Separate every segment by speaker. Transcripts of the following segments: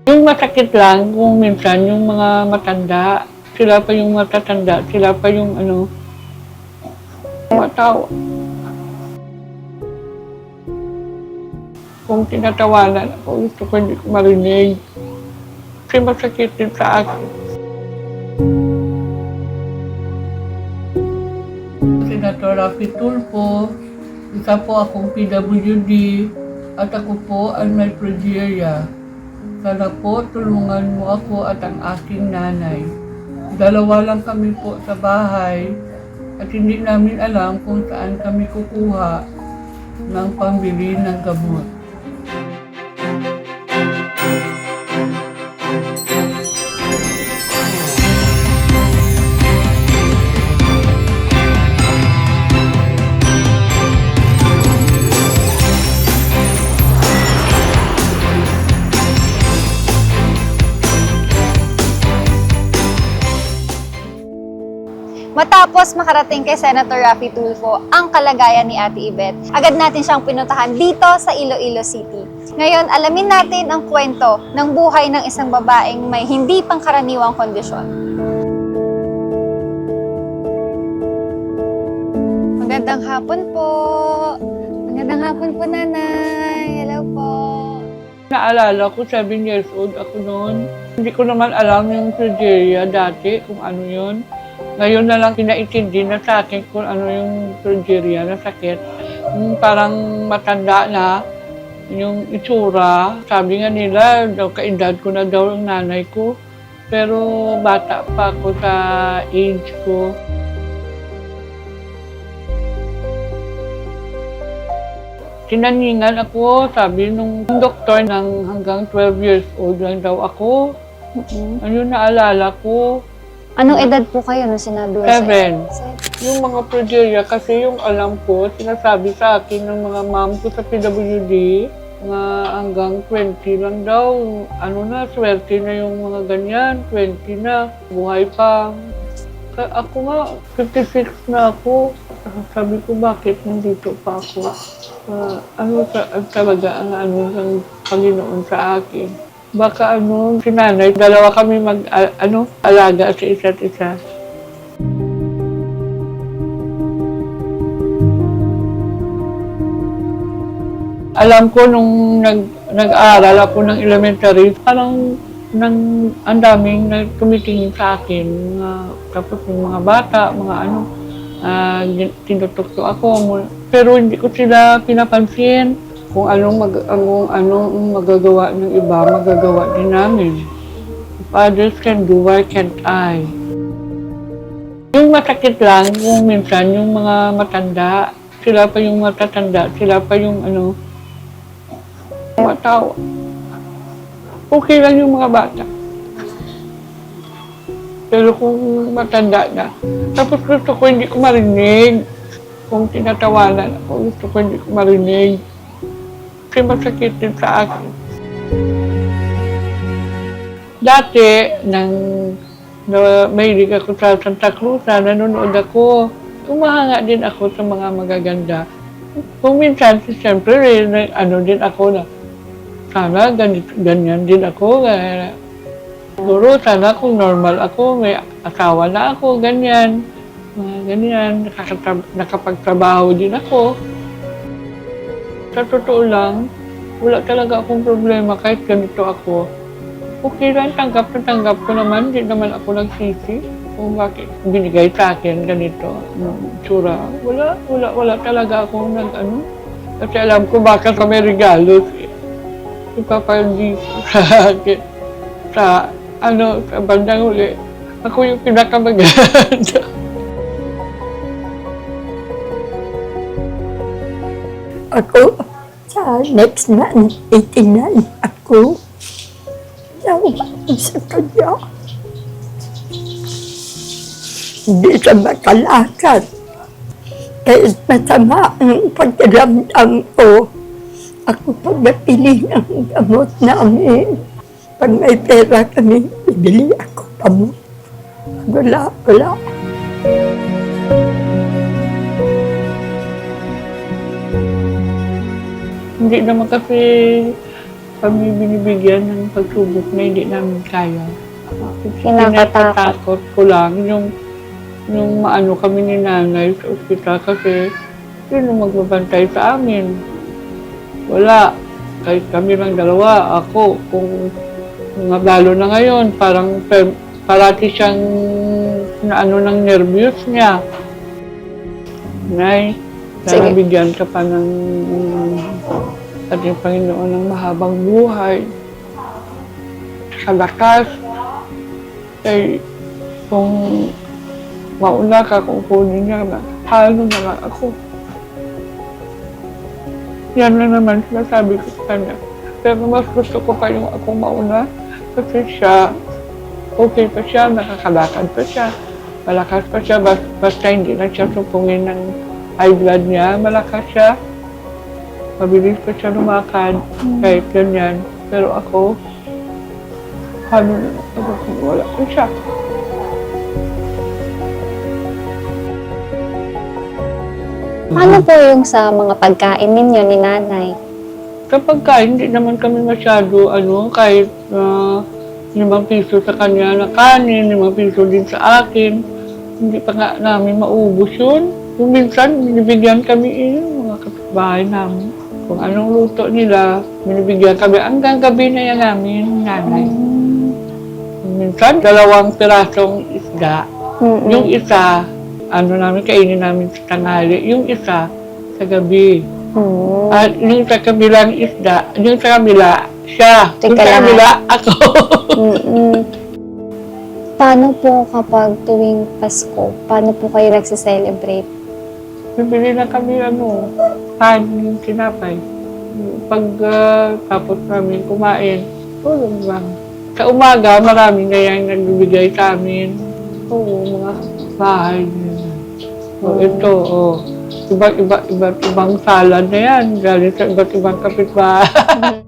Speaker 1: Yung masakit lang kung minsan yung mga matanda, sila pa yung matatanda, sila pa yung matawa. Kung tinatawanan ako, gusto ko hindi ko marinig. Kasi masakit din sa akin. Senator Rafi Tulfo, isa po akong PWD, at ako po ay may progeria. Sana po tulungan mo ako at ang aking nanay. Dalawa lang kami po sa bahay at hindi namin alam kung saan kami kukuha ng pambili ng gamot.
Speaker 2: Matapos makarating kay Senator Rafi Tulfo ang kalagayan ni Ate Yvette, agad natin siyang pinuntahan dito sa Iloilo City. Ngayon, alamin natin ang kwento ng buhay ng isang babaeng may hindi pangkaraniwang kondisyon. Magandang hapon po. Magandang hapon po, Nanay. Hello po.
Speaker 1: Naalala ko, 7 years old ako noon. Hindi ko naman alam yung progeria dati, kung ano yun. Ngayon na lang pinaintindi na sa akin kung ano yung progeria na sakit. Yung parang matanda na, yung itsura. Sabi nga nila, daw kaedad ko na daw ang nanay ko. Pero bata pa ako sa age ko. Tinaningan ako, sabi nung doktor ng hanggang 12 years old lang daw ako. Ano naalala ko?
Speaker 2: Anong edad po kayo nung sinabi mo?
Speaker 1: 7. Yung mga progeria, kasi yung alam ko, sinasabi sa akin ng mga mom ko sa PWD, mga hanggang 20 lang daw. Ano na, swerte na yung mga ganyan, 20 na, buhay pa. Ako nga, 56 na ako. Sabi ko, bakit nandito pa ako? Talaga ang ng Panginoon sa akin. Baka si nanay, dalawa kami alaga sa isa't isa. Alam ko nung nag-aaral ako ng elementary, parang ang daming tumitingin sa akin. Tapos yung mga bata, tinutukso ako. Pero hindi ko sila pinapansin. Kung anong magagawa ng iba, magagawa din namin. If others can do, why can't I? Yung masakit lang, kung minsan yung mga matanda, sila pa yung matatanda, sila pa yung matawa. Okay lang yung mga bata. Pero kung matanda na, tapos gusto ko hindi ko marinig. Kung tinatawanan ako, gusto ko hindi ko marinig. Kasi masakit din sa akin. Dati, mahilig ako sa Santa Cruz, nanonood ako. Tumahanga din ako sa mga magaganda. Kung minsan, siyempre, din ako na, sana ganyan din ako. Siguro, sana kung normal ako, may asawa na ako, ganyan. Ganyan, nakapagtrabaho din ako. Sa totoo lang, wala talaga akong problema kahit ganito ako. Okay lang, tanggap ko naman, hindi naman ako nagsisi kung bakit binigay sa akin ganito, tsura. Wala talaga akong Kasi alam ko baka sa may regalo, ipapaldi sa akin. Sa bandang huli, ako yung pinakamaganda.
Speaker 3: Ako, sa next month, 89, ako naumain sa kanya. Hindi siya makalakad. Kahit masama ang pagkaramdam ko, ako pag napili ng gamot namin. Pag may pera kami, bibili ako gamot. Wala.
Speaker 1: Hindi naman kasi kami binibigyan ng pagsubok na hindi namin kaya.
Speaker 2: Kinakatakot.
Speaker 1: Kinakatakot ko lang yung maano kami ni nanay sa ospital kasi sino magbabantay sa amin? Wala. Kahit kami lang dalawa, ako, kung lalo na ngayon, parang parati siyang naano ng nervyos niya. Nay,
Speaker 2: Sige.
Speaker 1: nabigyan ka pa ng ating Panginoon ng mahabang buhay. Sa lakas. Kaya kung mauna ka, kung kunin niya na, paano na lang ako? Yan na naman sinasabi ko sa kanya. Pero mas gusto ko pa yung ako mauna kasi siya, okay pa siya, nakakalakad pa siya, malakas pa siya, basta hindi na siya supungin ng high blood niya, malakas siya, mabilis pa siya lumakad, kahit ganyan. Pero ako, paano na ako kung wala pa siya?
Speaker 2: Paano po yung sa mga pagkain ninyo ni nanay?
Speaker 1: Kapag hindi naman kami masyado, kahit 5 piso sa kanya na kanin, 5 piso din sa akin, hindi pa nga namin maubos yun. Kung minsan, binibigyan kami mga kapitbahay namin. Kung anong luto nila, binibigyan kami. Hanggang gabi na yan namin, nanay. Minsan, 2 pirasong isda. Yung isa, namin, kainin namin sa tanghali. Yung isa, sa gabi. At yung sa kabilang isda, yung sa kabila, siya. Yung sa kabila, ako.
Speaker 2: Paano po kapag tuwing Pasko, paano po kayo nagse-celebrate?
Speaker 1: Bibili na kami, kanin, tinapay. Pag tapos namin kumain, tulog lang. Sa umaga, marami na yan nagbibigay sa amin. Oo, mga bahay. So, ito, iba't ibang salad na yan, galing sa iba't ibang kapitbahay.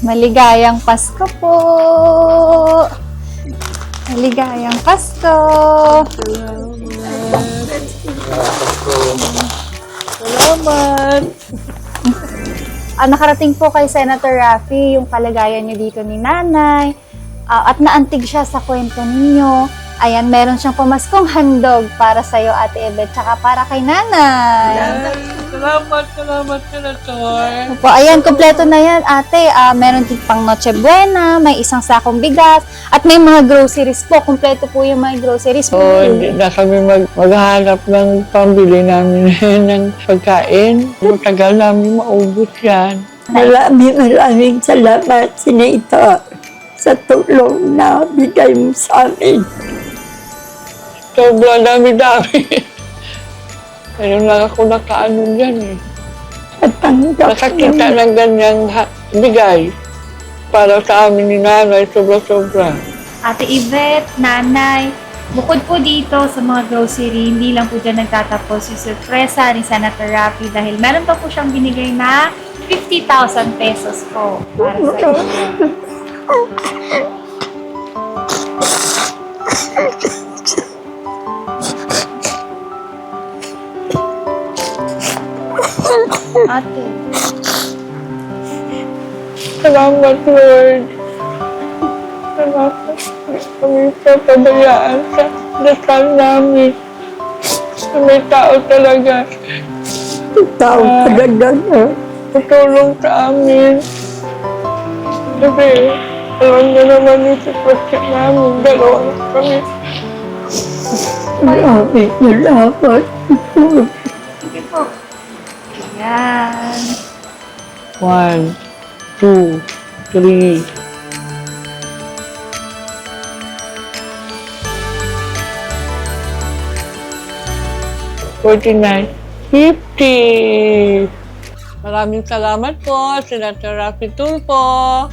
Speaker 2: Maligayang Pasko po! Maligayang Pasko!
Speaker 1: Salamat!
Speaker 2: Nakarating po kay Senator Raffy yung kalagayan niyo dito ni nanay at naantig siya sa kwento ninyo. Ayan, meron siyang pamaskong handog para sa'yo, Ate Ebet, tsaka para kay nanay.
Speaker 1: Salamat, Senator.
Speaker 2: Opo, ayan, kompleto na yan, ate. Meron din pang Noche Buena, may isang sakong bigas, at may mga groceries po. Kompleto po yung mga groceries.
Speaker 1: Hindi na kami maghahanap ng pambili namin ng pagkain. Matagal namin maubos yan.
Speaker 3: Maraming salamat, Senator, sa tulong na bigay mo sa amin.
Speaker 1: Sobrang dami-dami. Ngayon lang ako nakaano dyan
Speaker 3: At tanggap
Speaker 1: Nakakita ng ganyang bigay para sa amin ni nanay, sobra-sobra.
Speaker 4: Ate Yvette, nanay, bukod po dito sa mga grocery, hindi lang po dyan nagtatapos yung sorpresa ni Senator Raffy dahil meron pa po siyang binigay na 50,000 pesos po para sa inyo.
Speaker 2: Ate.
Speaker 1: Salamat, Lord. Salamat. Kami sa pabayaan sa dasal namin. May tao talaga.
Speaker 3: Tao talaga na.
Speaker 1: Tutulong sa amin. Kasi, alam niyo naman yung sitwasyon namin. Dalawa na kami.
Speaker 3: Maraming salamat.
Speaker 4: Sige po. Ayan.
Speaker 1: 1, 2, 3. 49.50. Maraming salamat po, Senator Raffy Tulfo.